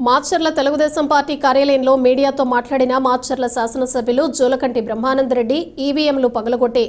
Macherla Telugu Desam party కార్యాలయంలో మీడియాతో మాట్లాడిన మాచర్ల శాసనసభ్యులు జూలకంటి బ్రహ్మానందరెడ్డి ఈవీఎంలు పగలగొట్టి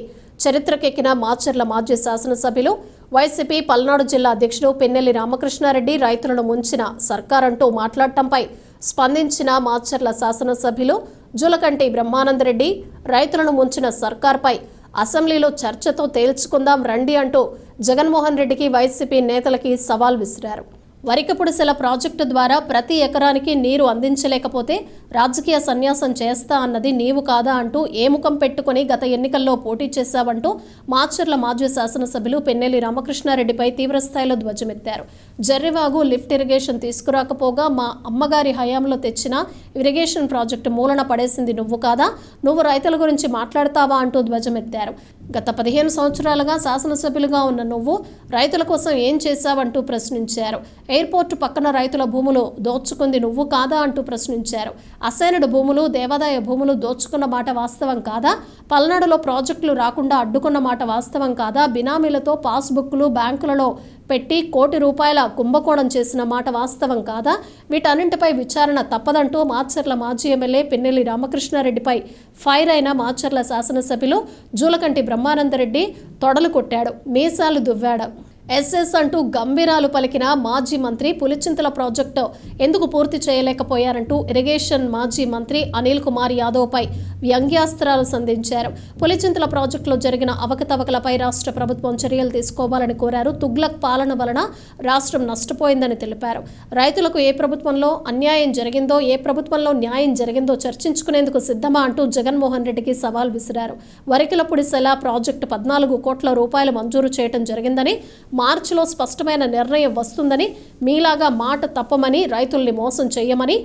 చరిత్రకెక్కిన మాచర్ల మాజీ శాసనసభ్యులు వైసీపీ పల్నాడు జిల్లా అధ్యక్షుడు పిన్నెల్లి రామకృష్ణారెడ్డి రైతులను ముంచిన సర్కారంటూ మాట్లాడటంపై స్పందించిన మాచర్ల శాసనసభ్యులు జూలకంటి బ్రహ్మానందరెడ్డి రైతులను ముంచిన సర్కార్పై అసెంబ్లీలో చర్చతో తేల్చుకుందాం రండి అంటూ జగన్మోహన్ రెడ్డికి వైసీపీ నేతలకి సవాల్ విసిరారు. వరికపుడిసెల ప్రాజెక్టు ద్వారా ప్రతి ఎకరానికి నీరు అందించలేకపోతే రాజకీయ సన్యాసం చేస్తా అన్నది నీవు కాదా అంటూ ఏ ముఖం పెట్టుకుని గత ఎన్నికల్లో పోటీ చేశావంటూ మాచర్ల మాజీ శాసనసభ్యులు పిన్నెల్లి రామకృష్ణారెడ్డిపై తీవ్రస్థాయిలో ధ్వజమెత్తారు. జర్రివాగు లిఫ్ట్ ఇరిగేషన్ తీసుకురాకపోగా మా అమ్మగారి హయాంలో తెచ్చిన ఇరిగేషన్ ప్రాజెక్టు మూలన పడేసింది నువ్వు కాదా, నువ్వు రైతుల గురించి మాట్లాడతావా అంటూ ధ్వజమెత్తారు. గత 15 సంవత్సరాలుగా శాసనసభ్యులుగా ఉన్న నువ్వు రైతుల కోసం ఏం చేశావంటూ ప్రశ్నించారు. ఎయిర్పోర్టు పక్కన రైతుల భూములు దోచుకుంది నువ్వు కాదా అంటూ ప్రశ్నించారు. అసైన్డ్ భూములు దేవాదాయ భూములు దోచుకున్న మాట వాస్తవం కాదా, పల్నాడులో ప్రాజెక్టులు రాకుండా అడ్డుకున్న మాట వాస్తవం కాదా, బినామీలతో పాస్బుక్లు బ్యాంకులలో పెట్టి ₹1 కుంభకోణం చేసిన మాట వాస్తవం కాదా, వీటన్నింటిపై విచారణ తప్పదంటూ మాచర్ల మాజీ ఎమ్మెల్యే పిన్నెల్లి రామకృష్ణారెడ్డిపై ఫైర్ అయిన మాచర్ల శాసనసభ్యులు జూలకంటి బ్రహ్మానందరెడ్డి తొడలు కొట్టాడు, మీసాలు దువ్వాడు. ఎస్ఎస్ అంటూ గంభీరాలు పలికిన మాజీ మంత్రి పులిచింతల ప్రాజెక్టు ఎందుకు పూర్తి చేయలేకపోయారంటూ ఇరిగేషన్ మాజీ మంత్రి అనిల్ కుమార్ యాదవ్పై వ్యంగ్యాస్త్రాలు సంధించారు. పులిచింతల ప్రాజెక్టులో జరిగిన అవకతవకలపై రాష్ట్ర ప్రభుత్వం చర్యలు తీసుకోవాలని కోరారు. తుగ్లక్ పాలన వలన రాష్ట్రం నష్టపోయిందని తెలిపారు. రైతులకు ఏ ప్రభుత్వంలో అన్యాయం జరిగిందో, ఏ ప్రభుత్వంలో న్యాయం జరిగిందో చర్చించుకునేందుకు సిద్ధమా అంటూ జగన్మోహన్ రెడ్డికి సవాల్ విసిరారు. వరికిలపుడిసెల ప్రాజెక్టు ₹14 కోట్ల మంజూరు చేయడం జరిగిందని, మార్చిలో స్పష్టమైన నిర్ణయం వస్తుందని, మీలాగా మాట తప్పమని, రైతుల్ని మోసం చేయమని,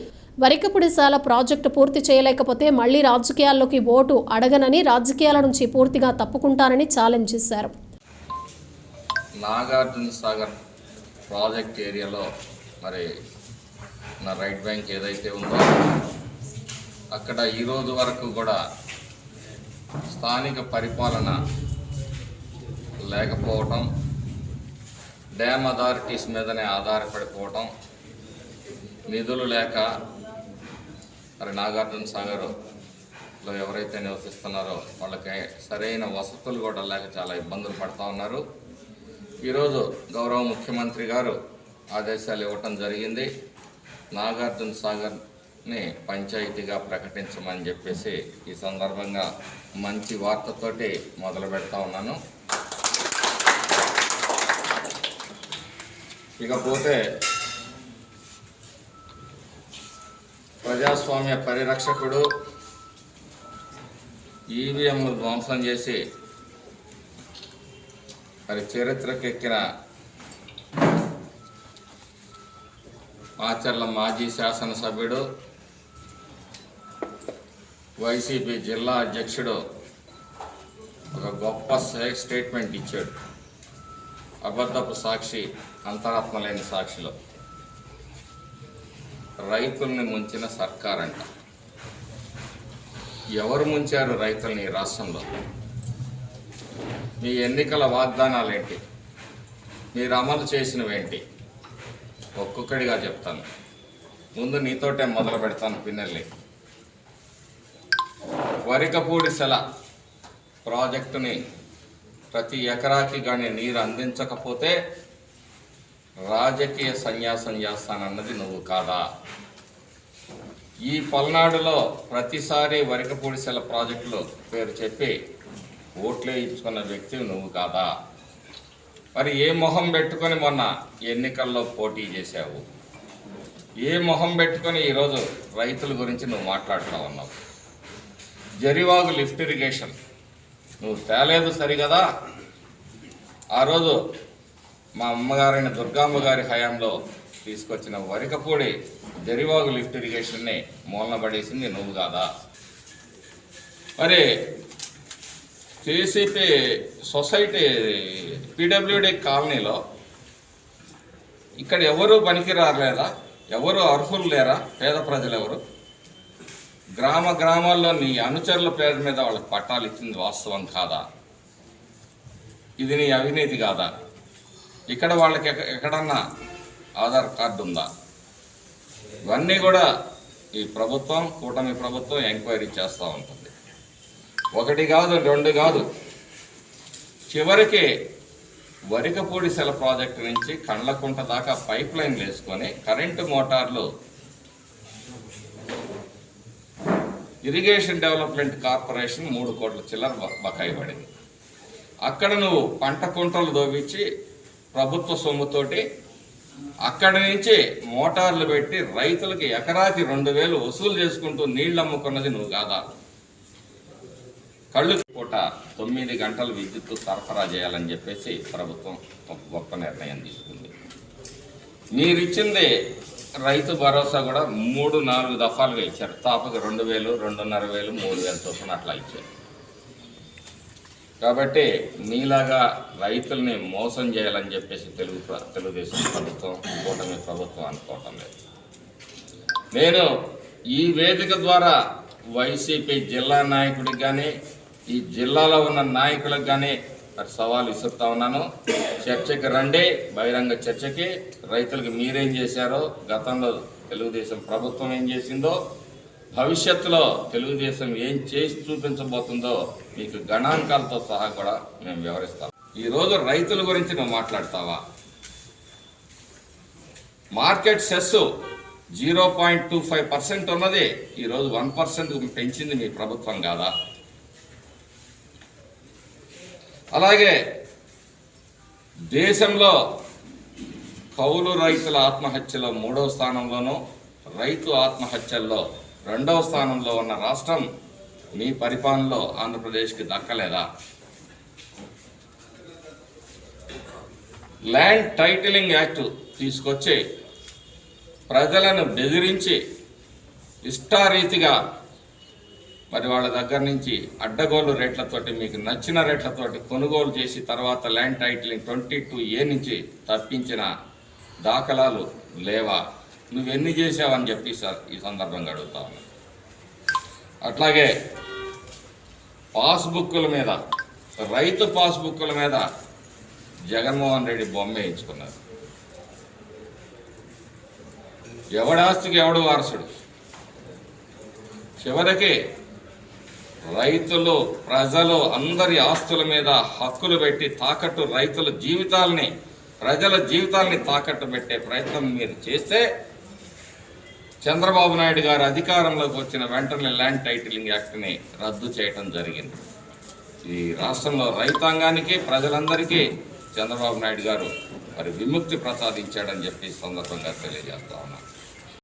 వరికపుడిసెల ప్రాజెక్టు పూర్తి చేయలేకపోతే మళ్లీ రాజకీయాల్లోకి ఓటు అడగనని, రాజకీయాల నుంచి పూర్తిగా తప్పుకుంటానని ఛాలెంజ్ చేశారు. నాగార్జున సాగర్ ప్రాజెక్ట్ ఏరియాలో మరి నా రైట్ బ్యాంక్ ఏదైతే ఉందో అక్కడ ఈరోజు వరకు కూడా స్థానిక పరిపాలన లేకపోవటం, డ్యామ్ అథారిటీస్ మీదనే ఆధారపడిపోవటం, నిధులు లేక మరి నాగార్జున సాగర్లో ఎవరైతే నివసిస్తున్నారో వాళ్ళకి సరైన వసతులు కూడా లేక చాలా ఇబ్బందులు పడుతూ ఉన్నారు. ఈరోజు గౌరవ ముఖ్యమంత్రి గారు ఆదేశాలు ఇవ్వటం జరిగింది. నాగార్జున సాగర్ని పంచాయతీగా ప్రకటించమని చెప్పేసి ఈ సందర్భంగా మంచి వార్తతోటి మొదలు పెడతా ఉన్నాను. ఇకపోతే ప్రజాస్వామ్య పరిరక్షకుడు ఈవీఎంలు ధ్వంసం చేసి మరి చరిత్రకెక్కిన మాచర్ల మాజీ శాసనసభ్యుడు వైసీపీ జిల్లా అధ్యక్షుడు ఒక గొప్ప స్టేట్మెంట్ ఇచ్చాడు. అబద్ధపు సాక్షి, అంతరాత్మ లేని సాక్షిలో రైతుల్ని ముంచిన సర్కార్ అంట. ఎవరు ముంచారు రైతుల్ని ఈ రాష్ట్రంలో? మీ ఎన్నికల వాగ్దానాలేంటి? మీరు అమలు చేసినవేంటి? ఒక్కొక్కడిగా చెప్తాను. ముందు నీతోటే మొదలు పెడతాను పిన్నెల్లి. వరికపుడిసెల ప్రాజెక్టుని ప్రతి ఎకరాకి కానీ నీరు అందించకపోతే రాజకీయ సన్యాసం చేస్తానన్నది నువ్వు కాదా? ఈ పల్నాడులో ప్రతిసారి వరికపుడిసెల ప్రాజెక్టులో పేరు చెప్పి ఓట్లు వేయించుకున్న వ్యక్తి నువ్వు కాదా? మరి ఏ మొహం పెట్టుకొని మొన్న ఎన్నికల్లో పోటీ చేశావు? ఏ మొహం పెట్టుకొని ఈరోజు రైతుల గురించి నువ్వు మాట్లాడుతూ ఉన్నావు? జరివాగు లిఫ్ట్ ఇరిగేషన్ నువ్వు తేలేదు సరిగదా. ఆ రోజు మా అమ్మగారైన దుర్గామ్మ గారి హయాంలో తీసుకొచ్చిన వరికపూడి జరివాగు లిఫ్ట్ ఇరిగేషన్ని మూలన పడేసింది నువ్వు కాదా? మరి టీసీపీ సొసైటీ పీడబ్ల్యూడి కాలనీలో ఇక్కడ ఎవరు పనికి రాలేదా? ఎవరు అర్హులు లేరా? పేద ప్రజలు ఎవరు? గ్రామాల్లో నీ అనుచరుల పేరు మీద వాళ్ళకి పట్టాలు ఇచ్చింది వాస్తవం కాదా? ఇది నీ అవినీతి కాదా? ఇక్కడ వాళ్ళకి ఎక్కడన్నా ఆధార్ కార్డు ఉందా? ఇవన్నీ కూడా ఈ ప్రభుత్వం, కూటమి ప్రభుత్వం ఎంక్వైరీ చేస్తూ ఉంటుంది. ఒకటి కాదు, రెండు కాదు, చివరికి వరికపూడిసెల ప్రాజెక్టు నుంచి కండ్లకుంట దాకా పైప్ లైన్లు వేసుకొని కరెంటు మోటార్లు ఇరిగేషన్ డెవలప్మెంట్ కార్పొరేషన్ 3 కోట్ల చిల్లర బకాయి పడింది. అక్కడ నువ్వు పంట కుంటలు దోవించి ప్రభుత్వ సొమ్ముతోటి అక్కడి నుంచి మోటార్లు పెట్టి రైతులకి ఎకరాకి 2,000 వసూలు చేసుకుంటూ నీళ్లు అమ్ముకున్నది నువ్వు కాదా? కళ్ళు పూట 9 గంటలు విద్యుత్ సరఫరా చేయాలని చెప్పేసి ప్రభుత్వం ఒక గొప్ప నిర్ణయం తీసుకుంది. మీరిచ్చింది రైతు భరోసా కూడా 3-4 దఫాలుగా ఇచ్చారు. తాపకు 2,000, 2,500, 3,000 చొప్పున అట్లా ఇచ్చారు. కాబట్టి మీలాగా రైతుల్ని మోసం చేయాలని చెప్పేసి తెలుగుదేశం ప్రభుత్వం, కూటమి ప్రభుత్వం అనుకోవటం లేదు. నేను ఈ వేదిక ద్వారా వైసీపీ జిల్లా నాయకుడికి కానీ ఈ జిల్లాలో ఉన్న నాయకులకు కానీ సవాల్ విసురుతా ఉన్నాను. చర్చకి రండి, బహిరంగ చర్చకి. రైతులకు మీరేం చేశారో, గతంలో తెలుగుదేశం ప్రభుత్వం ఏం చేసిందో, భవిష్యత్తులో తెలుగుదేశం ఏం చేసి చూపించబోతుందో మీకు గణాంకాలతో సహా కూడా మేము వివరిస్తాం. ఈరోజు రైతుల గురించి నువ్వు మాట్లాడతావా? మార్కెట్ సెస్ 0.25% ఉన్నది, ఈరోజు 1% పెంచింది మీ ప్రభుత్వం కాదా? అలాగే దేశంలో కౌలు రైతుల ఆత్మహత్యలో 3వ స్థానంలోనూ, రైతు ఆత్మహత్యల్లో 2వ స్థానంలో ఉన్న రాష్ట్రం మీ పరిపాలనలో ఆంధ్రప్రదేశ్కి దక్కలేదా? ల్యాండ్ టైటిలింగ్ యాక్ట్ తీసుకొచ్చి ప్రజలను బెదిరించి ఇష్టారీతిగా మరి వాళ్ళ దగ్గర నుంచి అడ్డగోలు రేట్లతోటి, మీకు నచ్చిన రేట్లతోటి కొనుగోలు చేసి తర్వాత ల్యాండ్ టైటిలింగ్ 22A నుంచి తప్పించిన దాఖలాలు లేవా? నువ్వెన్ని చేసావని చెప్పి ఈ సందర్భంగా అడుగుతా ఉన్నా. అట్లాగే పాస్బుక్కుల మీద, రైతు పాస్బుక్కుల మీద జగన్మోహన్ రెడ్డి బొమ్మ వేయించుకున్నారు. ఎవడాస్తికి ఎవడు వారసుడు? చివరికి రైతులు, ప్రజలు అందరి ఆస్తుల మీద హక్కులు పెట్టి తాకట్టు, రైతుల జీవితాలని, ప్రజల జీవితాలని తాకట్టు పెట్టే ప్రయత్నం మీరు చేస్తే చంద్రబాబు నాయుడు గారు అధికారంలోకి వచ్చిన వెంటనే ల్యాండ్ టైటిలింగ్ యాక్ట్ని రద్దు చేయటం జరిగింది. ఈ రాష్ట్రంలో రైతాంగానికి, ప్రజలందరికీ చంద్రబాబు నాయుడు గారు మరి విముక్తి ప్రసాదించాడని చెప్పి సందర్భంగా తెలియజేస్తా ఉన్నాను.